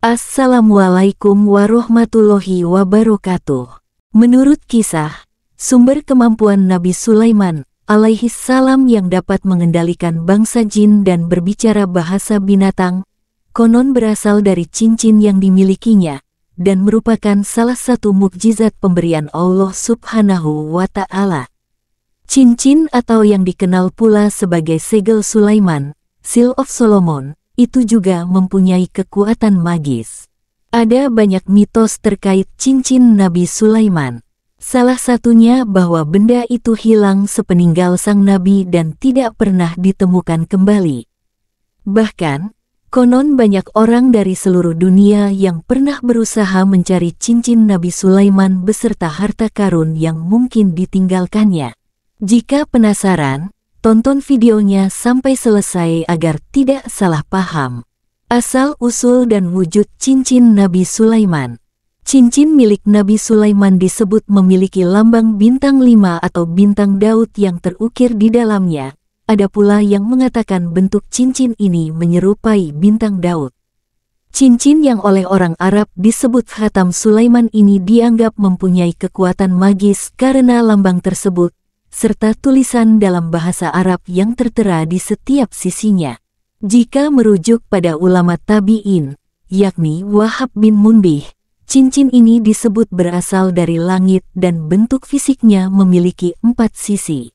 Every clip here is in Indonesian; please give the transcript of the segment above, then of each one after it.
Assalamualaikum warahmatullahi wabarakatuh. Menurut kisah, sumber kemampuan Nabi Sulaiman alaihi salam yang dapat mengendalikan bangsa jin dan berbicara bahasa binatang, konon berasal dari cincin yang dimilikinya, dan merupakan salah satu mukjizat pemberian Allah Subhanahu wa Ta'ala. Cincin atau yang dikenal pula sebagai segel Sulaiman, Seal of Solomon, itu juga mempunyai kekuatan magis. Ada banyak mitos terkait cincin Nabi Sulaiman. Salah satunya bahwa benda itu hilang sepeninggal sang nabi dan tidak pernah ditemukan kembali. Bahkan, konon banyak orang dari seluruh dunia yang pernah berusaha mencari cincin Nabi Sulaiman beserta harta karun yang mungkin ditinggalkannya. Jika penasaran, tonton videonya sampai selesai agar tidak salah paham. Asal-usul dan wujud cincin Nabi Sulaiman. Cincin milik Nabi Sulaiman disebut memiliki lambang bintang 5 atau bintang Daud yang terukir di dalamnya. Ada pula yang mengatakan bentuk cincin ini menyerupai bintang Daud. Cincin yang oleh orang Arab disebut Khatam Sulaiman ini dianggap mempunyai kekuatan magis karena lambang tersebut, serta tulisan dalam bahasa Arab yang tertera di setiap sisinya. Jika merujuk pada ulama tabi'in, yakni Wahab bin Munbih, cincin ini disebut berasal dari langit dan bentuk fisiknya memiliki 4 sisi.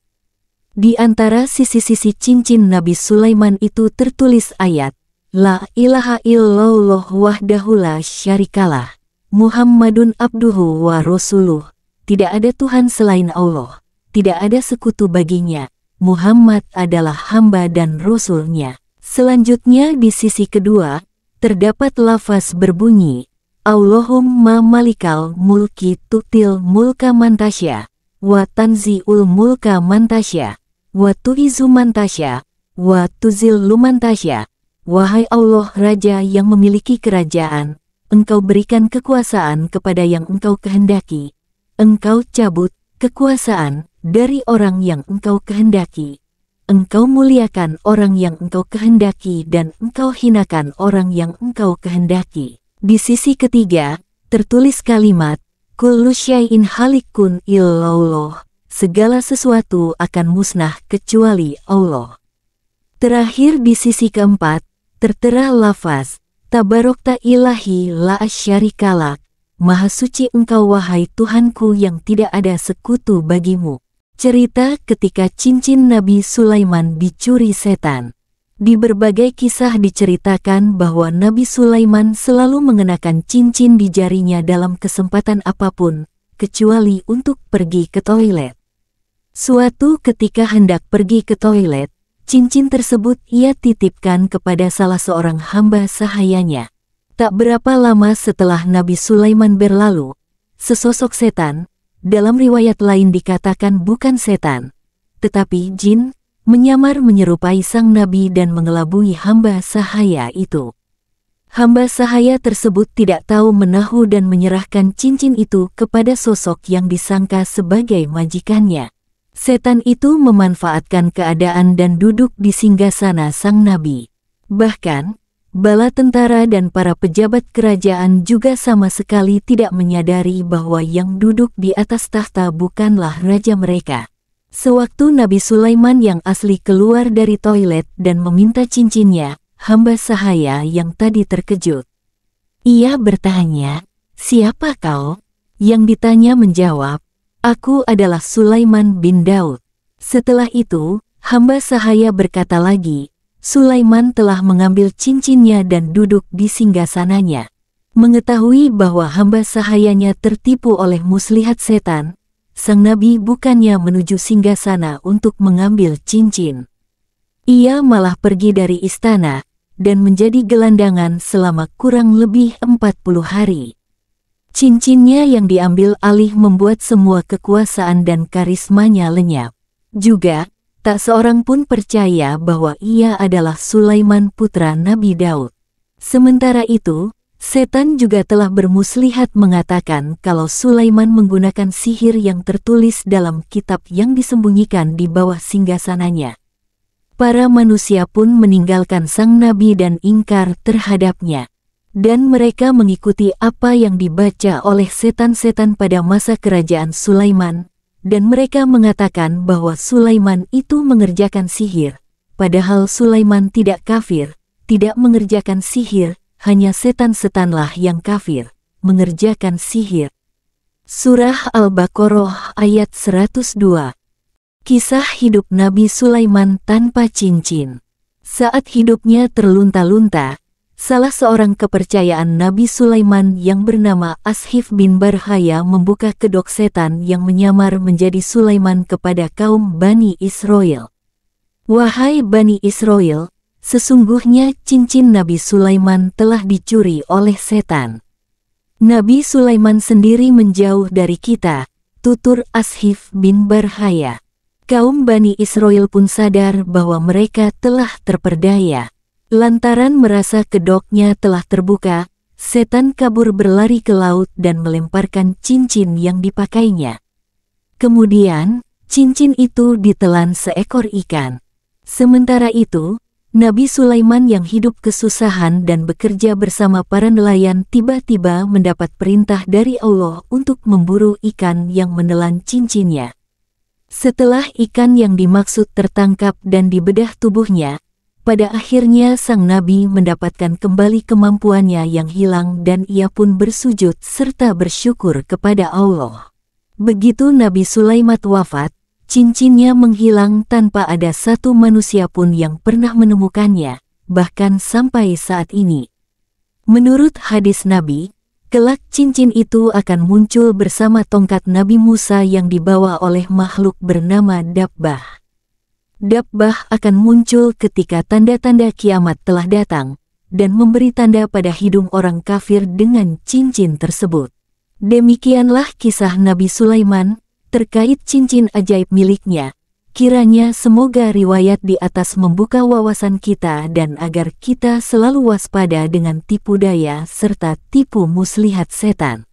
Di antara sisi-sisi cincin Nabi Sulaiman itu tertulis ayat, La ilaha illallah wahdahu la syarikalah, Muhammadun abduhu wa rasuluh, tidak ada Tuhan selain Allah. Tidak ada sekutu baginya, Muhammad adalah hamba dan rasulnya. Selanjutnya di sisi kedua, terdapat lafaz berbunyi, Allahumma malikal mulki tutil mulka mantasya, wa tanzi'ul mulka mantasya, wa tu'izu mantasya, wa tuzillu mantasya. Wahai Allah Raja yang memiliki kerajaan, Engkau berikan kekuasaan kepada yang Engkau kehendaki. Engkau cabut kekuasaan dari orang yang Engkau kehendaki. Engkau muliakan orang yang Engkau kehendaki dan Engkau hinakan orang yang Engkau kehendaki. Di sisi ketiga, tertulis kalimat, Kullu syai'in halikun illallah, segala sesuatu akan musnah kecuali Allah. Terakhir di sisi keempat, tertera lafaz, Tabarokta ilahi la asyarikalak, Maha suci Engkau wahai Tuhanku yang tidak ada sekutu bagimu. Cerita ketika cincin Nabi Sulaiman dicuri setan. Di berbagai kisah diceritakan bahwa Nabi Sulaiman selalu mengenakan cincin di jarinya dalam kesempatan apapun, kecuali untuk pergi ke toilet. Suatu ketika hendak pergi ke toilet, cincin tersebut ia titipkan kepada salah seorang hamba sahayanya. Tak berapa lama setelah Nabi Sulaiman berlalu, sesosok setan, dalam riwayat lain dikatakan bukan setan, tetapi jin, menyamar menyerupai sang nabi dan mengelabui hamba sahaya itu. Hamba sahaya tersebut tidak tahu menahu dan menyerahkan cincin itu kepada sosok yang disangka sebagai majikannya. Setan itu memanfaatkan keadaan dan duduk di singgasana sang nabi. Bahkan, bala tentara dan para pejabat kerajaan juga sama sekali tidak menyadari bahwa yang duduk di atas tahta bukanlah raja mereka. Sewaktu Nabi Sulaiman yang asli keluar dari toilet dan meminta cincinnya, hamba sahaya yang tadi terkejut. Ia bertanya, "Siapa kau?" Yang ditanya menjawab, "Aku adalah Sulaiman bin Daud." Setelah itu, hamba sahaya berkata lagi, Sulaiman telah mengambil cincinnya dan duduk di singgasananya. Mengetahui bahwa hamba sahayanya tertipu oleh muslihat setan, sang nabi bukannya menuju singgasana untuk mengambil cincin. Ia malah pergi dari istana dan menjadi gelandangan selama kurang lebih 40 hari. Cincinnya yang diambil alih membuat semua kekuasaan dan karismanya lenyap. Juga, tak seorang pun percaya bahwa ia adalah Sulaiman putra Nabi Daud. Sementara itu, setan juga telah bermuslihat mengatakan kalau Sulaiman menggunakan sihir yang tertulis dalam kitab yang disembunyikan di bawah singgasananya. Para manusia pun meninggalkan sang nabi dan ingkar terhadapnya. Dan mereka mengikuti apa yang dibaca oleh setan-setan pada masa kerajaan Sulaiman, dan mereka mengatakan bahwa Sulaiman itu mengerjakan sihir, padahal Sulaiman tidak kafir, tidak mengerjakan sihir, hanya setan-setanlah yang kafir, mengerjakan sihir. Surah Al-Baqarah ayat 102. Kisah hidup Nabi Sulaiman tanpa cincin. Saat hidupnya terlunta-lunta, salah seorang kepercayaan Nabi Sulaiman yang bernama Ashif bin Barhaya membuka kedok setan yang menyamar menjadi Sulaiman kepada kaum Bani Israel. Wahai Bani Israel, sesungguhnya cincin Nabi Sulaiman telah dicuri oleh setan. Nabi Sulaiman sendiri menjauh dari kita, tutur Ashif bin Barhaya. Kaum Bani Israel pun sadar bahwa mereka telah terperdaya. Lantaran merasa kedoknya telah terbuka, setan kabur berlari ke laut dan melemparkan cincin yang dipakainya. Kemudian, cincin itu ditelan seekor ikan. Sementara itu, Nabi Sulaiman yang hidup kesusahan dan bekerja bersama para nelayan tiba-tiba mendapat perintah dari Allah untuk memburu ikan yang menelan cincinnya. Setelah ikan yang dimaksud tertangkap dan dibedah tubuhnya, pada akhirnya sang Nabi mendapatkan kembali kemampuannya yang hilang dan ia pun bersujud serta bersyukur kepada Allah. Begitu Nabi Sulaiman wafat, cincinnya menghilang tanpa ada satu manusia pun yang pernah menemukannya, bahkan sampai saat ini. Menurut hadis Nabi, kelak cincin itu akan muncul bersama tongkat Nabi Musa yang dibawa oleh makhluk bernama Dabbah. Dabbah akan muncul ketika tanda-tanda kiamat telah datang, dan memberi tanda pada hidung orang kafir dengan cincin tersebut. Demikianlah kisah Nabi Sulaiman terkait cincin ajaib miliknya. Kiranya semoga riwayat di atas membuka wawasan kita dan agar kita selalu waspada dengan tipu daya serta tipu muslihat setan.